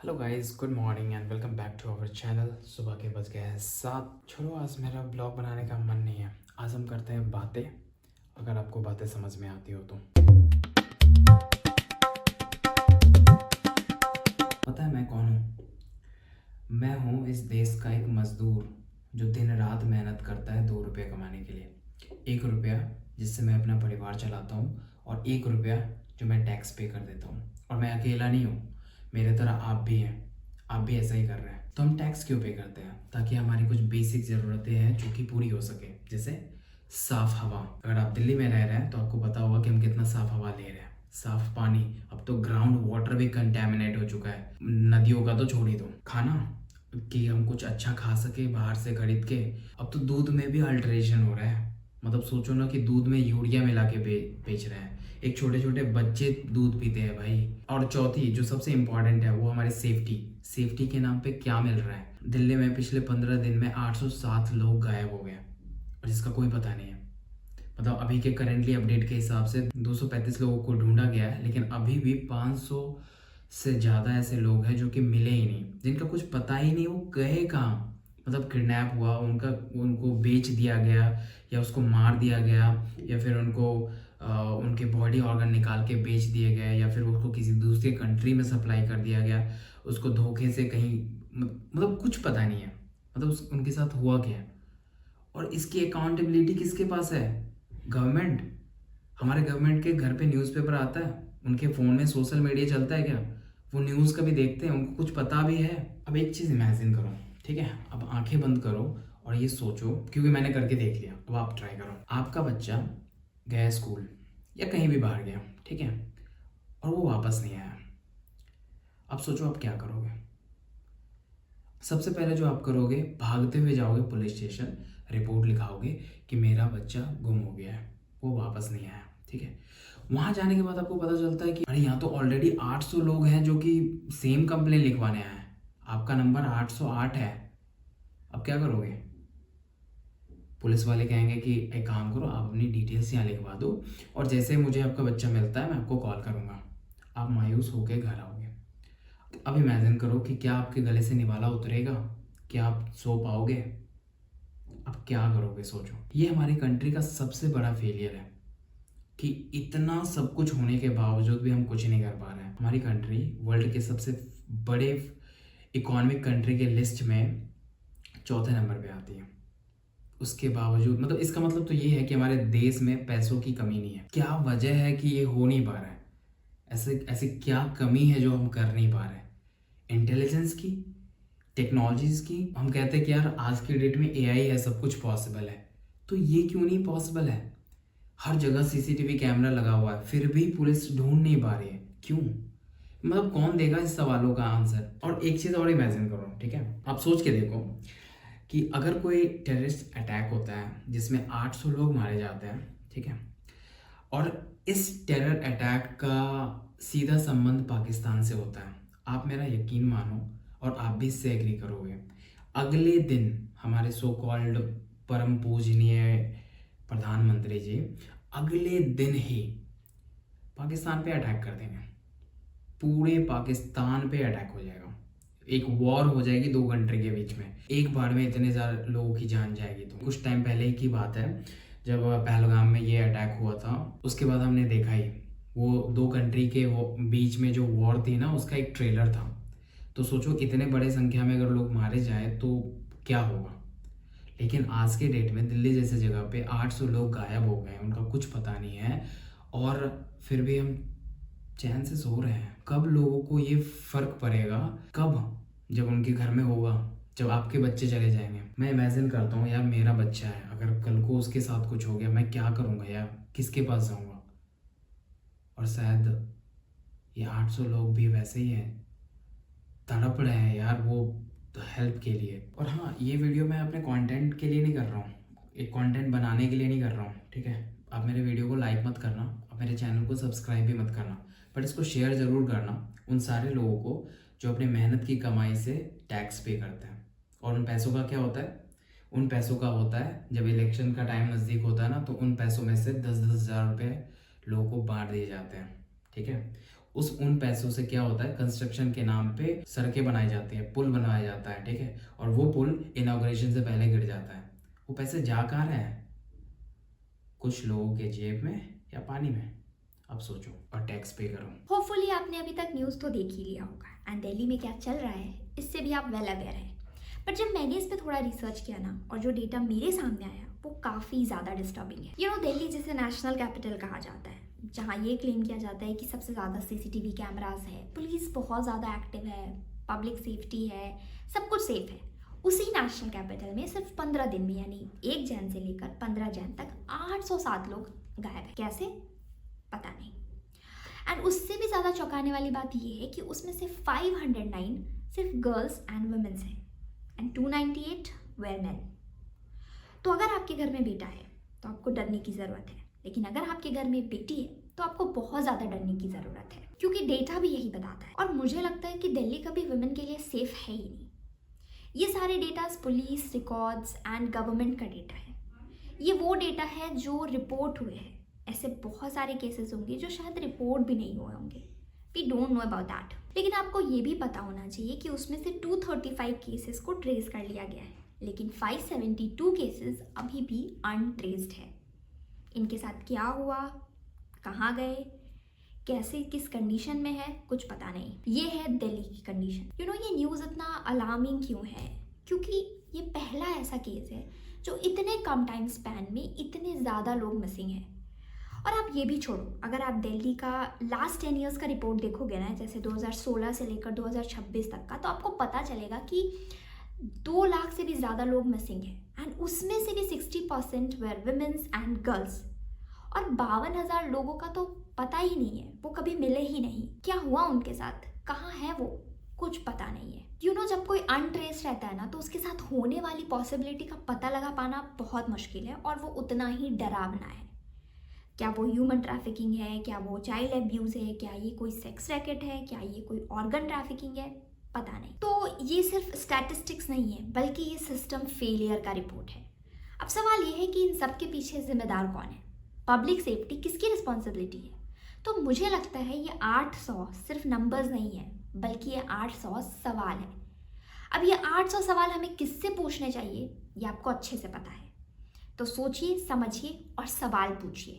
Hello guys, good morning and welcome back to our channel. सुबह के बज गए हैं 7। छोड़ो, आज मेरा ब्लॉग बनाने का मन नहीं है। आज हम करते हैं बातें, अगर आपको बातें समझ में आती हो तो। पता है मैं कौन हूँ? मैं हूँ इस देश का एक मज़दूर जो दिन रात मेहनत करता है 2 रुपये कमाने के लिए। 1 रुपया जिससे मैं अपना परिवार चलाता हूँ, और 1 रुपया जो मैं टैक्स पे कर देता हूँ। और मैं अकेला नहीं हूँ, मेरे तरह आप भी हैं। आप भी ऐसा ही कर रहे हैं। तो हम टैक्स क्यों पे करते हैं? ताकि हमारी कुछ बेसिक ज़रूरतें हैं जो कि पूरी हो सके, जैसे साफ़ हवा। अगर आप दिल्ली में रह रहे हैं तो आपको पता होगा कि हम कितना साफ़ हवा ले रहे हैं। साफ़ पानी, अब तो ग्राउंड वाटर भी कंटेमिनेट हो चुका है। नदियों का तो छोड़ ही दो। खाना, कि हम कुछ अच्छा खा सके बाहर से खरीद के। अब तो दूध में भी अल्टरेशन हो रहा है। मतलब सोचो ना कि दूध में यूरिया मिला के बेच रहे हैं। एक छोटे छोटे बच्चे दूध पीते हैं भाई। और चौथी जो सबसे इम्पोर्टेंट है वो हमारी सेफ्टी। सेफ्टी के नाम पे क्या मिल रहा है? दिल्ली में पिछले 15 दिन में 807 लोग गायब हो गए, और जिसका कोई पता नहीं है। मतलब अभी के करेंटली अपडेट के हिसाब से 235 लोगों को ढूंढा गया है, लेकिन अभी भी 500 से ज़्यादा ऐसे लोग हैं जो कि मिले ही नहीं, जिनका कुछ पता ही नहीं वो गए कहाँ। मतलब किडनैप हुआ उनका, उनको बेच दिया गया, या उसको मार दिया गया, या फिर उनको उनके बॉडी ऑर्गन निकाल के बेच दिए गए, या फिर उसको किसी दूसरे कंट्री में सप्लाई कर दिया गया, उसको धोखे से कहीं। मतलब कुछ पता नहीं है। मतलब उनके साथ हुआ क्या है, और इसकी अकाउंटेबिलिटी किसके पास है? गवर्नमेंट। हमारे गवर्नमेंट के घर पे न्यूज़पेपर आता है, उनके फ़ोन में सोशल मीडिया चलता है क्या? वो न्यूज़ कभी देखते हैं? उनको कुछ पता भी है? अब एक चीज़ इमेजिन करो, ठीक है? अब आंखें बंद करो और ये सोचो, क्योंकि मैंने करके देख लिया, अब आप ट्राई करो। आपका बच्चा गया स्कूल या कहीं भी बाहर गया, ठीक है, और वो वापस नहीं आया। अब सोचो आप क्या करोगे? सबसे पहले जो आप करोगे, भागते हुए जाओगे पुलिस स्टेशन, रिपोर्ट लिखाओगे कि मेरा बच्चा गुम हो गया है, वो वापस नहीं आया, ठीक है। वहाँ जाने के बाद आपको पता चलता है कि अरे यहाँ तो ऑलरेडी 800 लोग हैं जो कि सेम कंप्लेन लिखवाने आए हैं, आपका नंबर 808 है। अब क्या करोगे? पुलिस वाले कहेंगे कि एक काम करो, आप अपनी डिटेल्स यहाँ लिखवा दो, और जैसे मुझे आपका बच्चा मिलता है मैं आपको कॉल करूँगा। आप मायूस होकर घर आओगे। अब इमेजिन करो कि क्या आपके गले से निवाला उतरेगा? क्या आप सो पाओगे? अब क्या करोगे? सोचो। ये हमारी कंट्री का सबसे बड़ा फेलियर है कि इतना सब कुछ होने के बावजूद भी हम कुछ नहीं कर पा रहे हैं। हमारी कंट्री वर्ल्ड के सबसे बड़े इकोनॉमिक कंट्री के लिस्ट में चौथे नंबर पे आती है। उसके बावजूद, मतलब इसका मतलब तो ये है कि हमारे देश में पैसों की कमी नहीं है। क्या वजह है कि ये हो नहीं पा रहा है? ऐसे ऐसी क्या कमी है जो हम कर नहीं पा रहे हैं? इंटेलिजेंस की, टेक्नोलॉजीज की। हम कहते हैं कि यार आज की डेट में एआई है, सब कुछ पॉसिबल है, तो ये क्यों नहीं पॉसिबल है? हर जगह सीसीटीवी कैमरा लगा हुआ है, फिर भी पुलिस ढूंढ नहीं पा रही है, क्यों? मतलब कौन देगा इस सवालों का आंसर? और एक चीज़ और इमेजिन करो, ठीक है, आप सोच के देखो कि अगर कोई टेररिस्ट अटैक होता है जिसमें 800 लोग मारे जाते हैं, ठीक है, और इस टेरर अटैक का सीधा संबंध पाकिस्तान से होता है, आप मेरा यकीन मानो और आप भी इससे एग्री करोगे, अगले दिन हमारे सो कॉल्ड परम पूजनीय प्रधानमंत्री जी अगले दिन ही पाकिस्तान पे अटैक कर देंगे। पूरे पाकिस्तान पे अटैक हो जाएगा, एक वॉर हो जाएगी 2 कंट्री के बीच में। एक बार में इतने ज़्यादा लोगों की जान जाएगी। तो कुछ टाइम पहले ही की बात है, जब पहलगाम में ये अटैक हुआ था, उसके बाद हमने देखा ही वो 2 कंट्री के वो बीच में जो वॉर थी ना, उसका एक ट्रेलर था। तो सोचो इतने बड़े संख्या में अगर लोग मारे जाए तो क्या होगा। लेकिन आज के डेट में दिल्ली जैसे जगह पे 800 लोग गायब हो गए, उनका कुछ पता नहीं है, और फिर भी हम चैन से सो रहे हैं। कब लोगों को ये फर्क पड़ेगा? कब? जब उनके घर में होगा, जब आपके बच्चे चले जाएंगे। मैं इमेजिन करता हूँ यार, मेरा बच्चा है, अगर कल को उसके साथ कुछ हो गया, मैं क्या करूँगा यार? किसके पास जाऊँगा? और शायद ये 800 लोग भी वैसे ही हैं, तड़प रहे हैं यार वो हेल्प के लिए। और हाँ, ये वीडियो मैं अपने कंटेंट के लिए नहीं कर रहा हूँ, एक कंटेंट बनाने के लिए नहीं कर रहा हूँ, ठीक है। आप मेरे वीडियो को लाइक मत करना, आप मेरे चैनल को सब्सक्राइब भी मत करना, बट इसको शेयर ज़रूर करना उन सारे लोगों को जो अपने मेहनत की कमाई से टैक्स पे करते हैं। और उन पैसों का क्या होता है? उन पैसों का होता है, जब इलेक्शन का टाइम नज़दीक होता है ना, तो उन पैसों में से 10-10 हज़ार रुपये लोगों को बांट दिए जाते हैं, ठीक है। उस उन पैसों से क्या होता है, कंस्ट्रक्शन के नाम पे सड़कें बनाई जाती है, पुल बनाया जाता है, ठीक है, और वो पुल इनॉग्रेशन से पहले गिर जाता है। वो पैसे जा कहाँ रहे हैं? कुछ लोगों के जेब में या पानी में? अब सोचो और टैक्स पे करो। होपफुली आपने अभी तक न्यूज़ तो देख ही लिया होगा एंड दिल्ली में क्या चल रहा है इससे भी आप वेल अवेयर हैं। बट जब मैंने इस पर थोड़ा रिसर्च किया ना, और जो डेटा मेरे सामने आया वो काफ़ी ज़्यादा डिस्टर्बिंग है। दिल्ली जिसे नेशनल कैपिटल कहा जाता है, जहाँ ये क्लेम किया जाता है कि सबसे ज़्यादा सीसीटीवी कैमरास है, पुलिस बहुत ज़्यादा एक्टिव है, पब्लिक सेफ्टी है, सब कुछ सेफ है, उसी नेशनल कैपिटल में सिर्फ 15 दिन में यानी 1 जैन से लेकर 15 जैन तक 807 लोग गायब है। कैसे? पता नहीं। एंड उससे भी ज़्यादा चौंकाने वाली बात यह है कि उसमें से 509 सिर्फ गर्ल्स एंड वुमेन्स हैं एंड 298 वेर मैन। तो अगर आपके घर में बेटा है तो आपको डरने की ज़रूरत है, लेकिन अगर आपके घर में बेटी है तो आपको बहुत ज़्यादा डरने की ज़रूरत है, क्योंकि डेटा भी यही बताता है। और मुझे लगता है कि दिल्ली कभी वुमेन के लिए सेफ है ही नहीं। ये सारे datas police records and government का डेटा है। ये वो डेटा है जो रिपोर्ट हुए हैं। ऐसे बहुत सारे केसेस होंगे जो शायद रिपोर्ट भी नहीं हुए होंगे, we don't know about that. लेकिन आपको ये भी पता होना चाहिए कि उसमें से 235 केसेस को ट्रेस कर लिया गया है, लेकिन 572 केसेस अभी भी अनट्रेस्ड है। इनके साथ क्या हुआ, कहाँ गए, कैसे, किस कंडीशन में है, कुछ पता नहीं। ये है दिल्ली की कंडीशन। ये न्यूज़ इतना अलार्मिंग क्यों है? क्योंकि ये पहला ऐसा केस है जो इतने कम टाइम स्पैन में इतने ज़्यादा लोग मिसिंग हैं। और आप ये भी छोड़ो, अगर आप दिल्ली का लास्ट 10 ईयर्स का रिपोर्ट देखोगे ना, जैसे 2016 से लेकर 2026 तक का, तो आपको पता चलेगा कि 2 लाख से भी ज़्यादा लोग मिसिंग हैं एंड उसमें से भी 60% वेर वुमेन्स एंड गर्ल्स। और 52,000 लोगों का तो पता ही नहीं है, वो कभी मिले ही नहीं। क्या हुआ उनके साथ, कहाँ है वो, कुछ पता नहीं है। जब कोई अनट्रेस रहता है ना, तो उसके साथ होने वाली पॉसिबिलिटी का पता लगा पाना बहुत मुश्किल है और वो उतना ही डरावना है। क्या वो ह्यूमन ट्रैफिकिंग है, क्या वो चाइल्ड एब्यूज़ है, क्या ये कोई सेक्स रैकेट है, क्या ये कोई ऑर्गन ट्रैफिकिंग है, पता नहीं। तो ये सिर्फ स्टैटिस्टिक्स नहीं है, बल्कि ये सिस्टम फेलियर का रिपोर्ट है। अब सवाल ये है कि इन सब के पीछे जिम्मेदार कौन है, पब्लिक सेफ्टी किसकी रिस्पॉन्सिबिलिटी है? तो मुझे लगता है ये 800 सिर्फ नंबर्स नहीं है, बल्कि ये 800 सवाल है। अब ये 800 सवाल हमें किससे पूछने चाहिए, ये आपको अच्छे से पता है। तो सोचिए, समझिए और सवाल पूछिए।